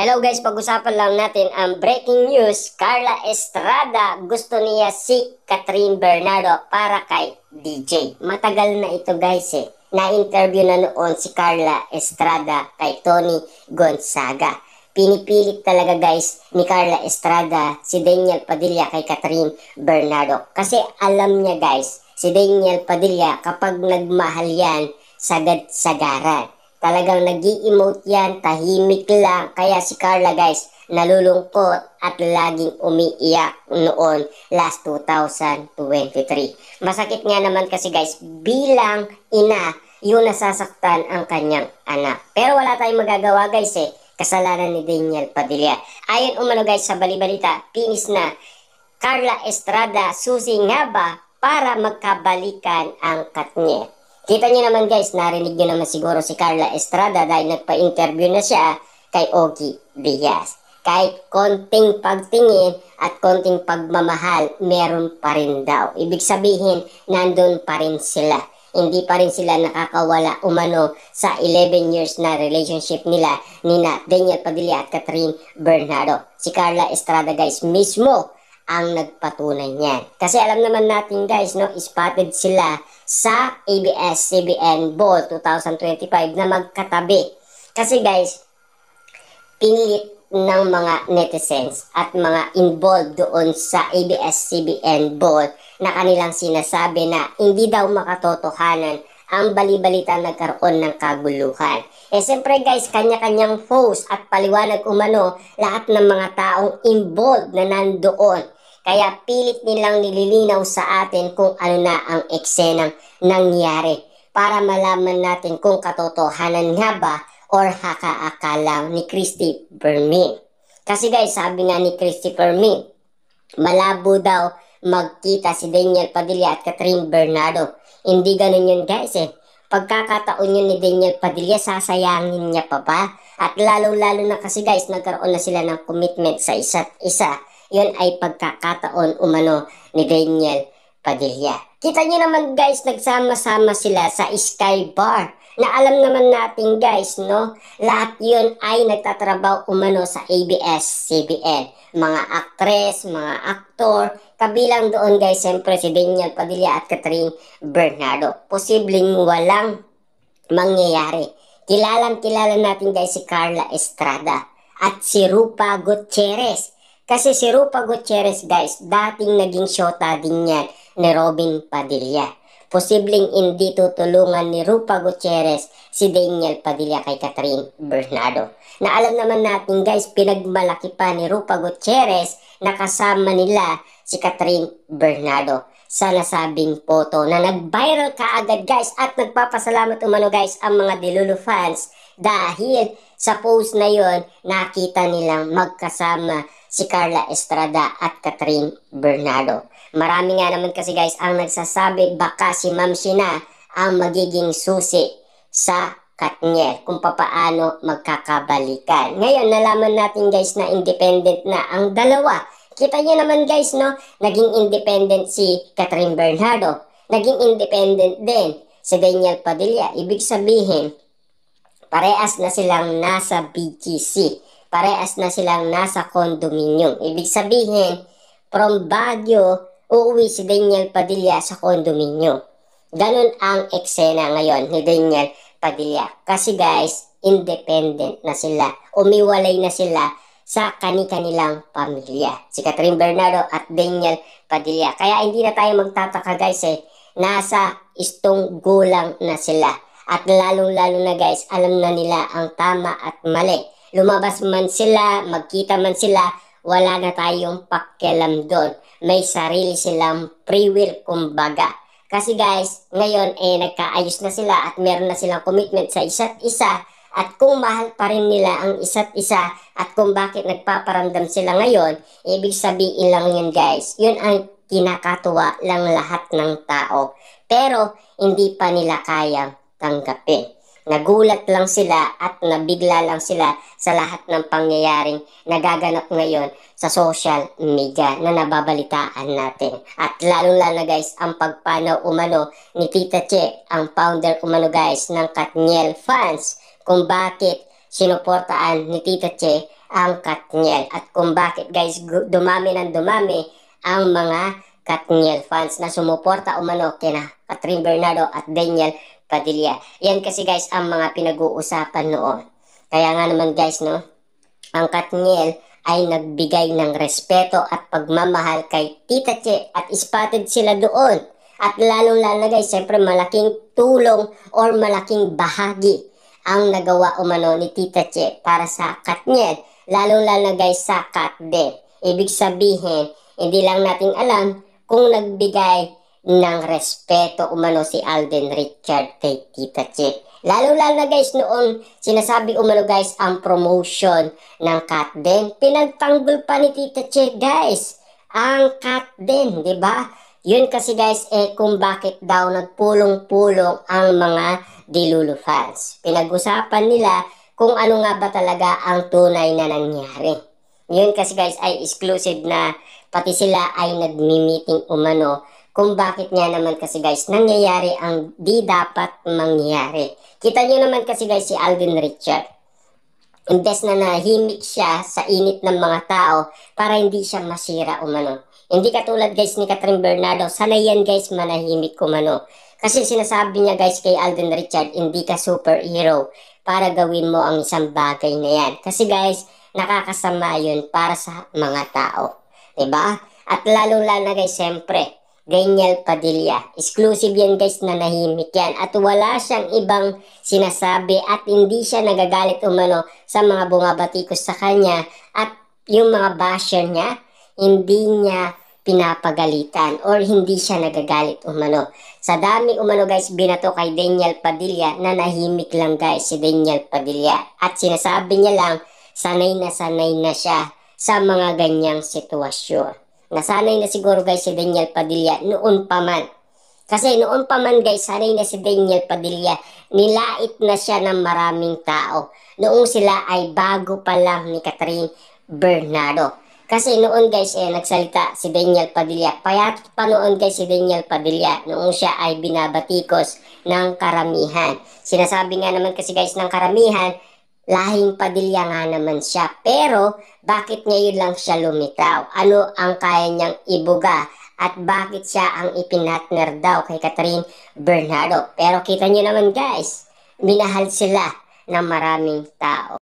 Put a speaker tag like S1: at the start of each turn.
S1: Hello guys, pag-usapan lang natin ang breaking news. Carla Estrada, gusto niya si Catherine Bernardo para kay DJ. Matagal na ito guys Na-interview na noon si Carla Estrada kay Tony Gonzaga. Pinipilit talaga guys ni Carla Estrada si Daniel Padilla kay Catherine Bernardo. Kasi alam niya guys, si Daniel Padilla kapag nagmahal yan, sagad-sagaran. Talagang nag-i-emote yan, tahimik lang. Kaya si Carla guys, nalulungkot at laging umiiyak noon last 2023. Masakit nga naman kasi guys, bilang ina, yung nasasaktan ang kanyang anak. Pero wala tayong magagawa guys kasalanan ni Daniel Padilla. Ayon umano guys sa balibalita, pinis na Carla Estrada, susi nga ba para magkabalikan ang Katniel? Kita niyo naman guys, narinig niyo naman siguro si Carla Estrada dahil nagpa-interview na siya kay Ogie Diaz. Kahit konting pagtingin at konting pagmamahal, meron pa rin daw. Ibig sabihin, nandun pa rin sila. Hindi pa rin sila nakakawala umano sa 11 years na relationship nila ni Daniel Padilla at Catherine Bernardo. Si Carla Estrada guys mismo ang nagpatunay niyan. Kasi alam naman natin guys, spotted sila sa ABS-CBN Ball 2025 na magkatabi. Kasi guys, pinilit ng mga netizens at mga involved doon sa ABS-CBN Ball na kanilang sinasabi na hindi daw makatotohanan ang balibalita nagkaroon ng kaguluhan. Siyempre guys, kanya-kanyang post at paliwanag umano lahat ng mga taong involved na nandoon. Kaya pilit nilang nililinaw sa atin kung ano na ang eksenang nangyari para malaman natin kung katotohanan nga ba or haka-akalang ni Christy Fermin. Kasi guys, sabi nga ni Christy Fermin, malabo daw magkita si Daniel Padilla at Catherine Bernardo. Hindi ganun yun guys Pagkakataon yun ni Daniel Padilla, sasayangin niya pa ba? At lalong-lalo na kasi guys, nagkaroon na sila ng commitment sa isa't isa. Yun ay pagkakataon umano ni Daniel Padilla. Kita niyo naman guys, nagsama-sama sila sa Sky Bar. Na alam naman natin guys, lahat yun ay nagtatrabaho umano sa ABS-CBN. Mga aktres, mga aktor, kabilang doon guys, siyempre si Daniel Padilla at Catherine Bernardo. Posibleng walang mangyayari. Kilalang-kilala natin guys si Carla Estrada at si Rupa Gutierrez. Kasi si Rupa Gutierrez guys, dating naging syota din yan ni Robin Padilla. Posibleng hindi tutulungan ni Rupa Gutierrez si Daniel Padilla kay Catherine Bernardo. Na alam naman natin guys, pinagmalaki pa ni Rupa Gutierrez na kasama nila si Catherine Bernardo sa nasabing photo na nag-viral kaagad guys at nagpapasalamat umano guys ang mga Delulu fans dahil sa post na yon nakita nilang magkasama si Carla Estrada at Catherine Bernardo. Marami nga naman kasi guys ang nagsasabi baka si Ma'am Sheena ang magiging susi sa Katniel kung papaano magkakabalikan. Ngayon nalaman natin guys na independent na ang dalawa. Kita niyo naman guys naging independent si Catherine Bernardo. Naging independent din si Daniel Padilla. Ibig sabihin, parehas na silang nasa BGC. Parehas na silang nasa condominium. Ibig sabihin, from Baguio, uuwi si Daniel Padilla sa condominium. Ganun ang eksena ngayon ni Daniel Padilla. Kasi guys, independent na sila. Umiwalay na sila sa kani-kanilang pamilya. Si Catherine Bernardo at Daniel Padilla. Kaya hindi na tayo magtataka guys nasa istong gulang na sila. At lalong-lalo na guys, alam na nila ang tama at mali. Lumabas man sila, magkita man sila, wala na tayong pakialam doon. May sarili silang free will kumbaga. Kasi guys, ngayon nagkaayos na sila at meron na silang commitment sa isa't isa. At kung mahal pa rin nila ang isa't isa at kung bakit nagpaparamdam sila ngayon, ibig sabihin lang yun guys. Yun ang kinakatuwa lang lahat ng tao. Pero hindi pa nila kayang tanggapin. Nagulat lang sila at nabigla lang sila sa lahat ng pangyayaring nagaganap ngayon sa social media na nababalitaan natin. At lalong-lalo guys, ang pagpanaw umano ni Tita Che, ang founder ng Katniel fans, kung bakit sinuportaan ni Tita Che ang Katniel at kung bakit guys dumami ng dumami ang mga Katniel fans na sumuporta umano kina Catherine Bernardo at Daniel Padilla. Yan kasi guys ang mga pinag-uusapan noon. Kaya nga naman guys no, ang Katniel ay nagbigay ng respeto at pagmamahal kay Tita Che at spotted sila doon. At lalong-lalo na guys, siyempre malaking tulong or malaking bahagi ang nagawa umano ni Tita Che para sa Katniel. Lalong-lalo na guys sa Katden. Ibig sabihin, hindi lang natin alam kung nagbigay ng respeto umano si Alden Richard kay Tita Che. Lalo-lalo na guys noon sinasabi umano guys ang promotion ng Katden. Pinagtanggol pa ni Tita Che guys ang Katden, di ba? Yun kasi guys kung bakit daw nagpulong-pulong ang mga Delulu fans. Pinag-usapan nila kung ano nga ba talaga ang tunay na nangyari. Yun kasi guys ay exclusive na pati sila ay nagmi-meeting umano kung bakit nga naman kasi guys nangyayari ang di dapat mangyari. Kita nyo naman kasi guys si Alden Richard. Imbes na nahimik siya sa init ng mga tao para hindi siya masira umano. Hindi katulad guys ni Catherine Bernardo, sanay yan guys manahimik umano. Kasi sinasabi niya guys kay Alden Richard, hindi ka superhero para gawin mo ang isang bagay na yan. Kasi guys, nakakasama yun para sa mga tao. Diba? At lalo-lalo na guys, siyempre, Daniel Padilla. Exclusive yan guys na nahimik yan. At wala siyang ibang sinasabi at hindi siya nagagalit umano sa mga bumabatikos sa kanya. At yung mga basher niya, hindi niya pinapagalitan or hindi siya nagagalit umano. Sa dami umano guys binato kay Daniel Padilla na nahimik lang guys si Daniel Padilla. At sinasabi niya lang sanay na siya sa mga ganyang sitwasyon. Nasanay na siguro guys si Daniel Padilla noon pa man. Kasi noon pa man guys sanay na si Daniel Padilla. Nilait na siya ng maraming tao. Noong sila ay bago pa lang ni Catherine Bernardo. Kasi noon guys nagsalita si Daniel Padilla. Payat pa noon guys si Daniel Padilla noong siya ay binabatikos ng karamihan. Sinasabi nga naman kasi guys ng karamihan, lahing Padilla nga naman siya. Pero bakit ngayon lang siya lumitaw? Ano ang kaya niyang ibuga? At bakit siya ang ipinatner daw kay Catherine Bernardo? Pero kita niyo naman guys, minahal sila ng maraming tao.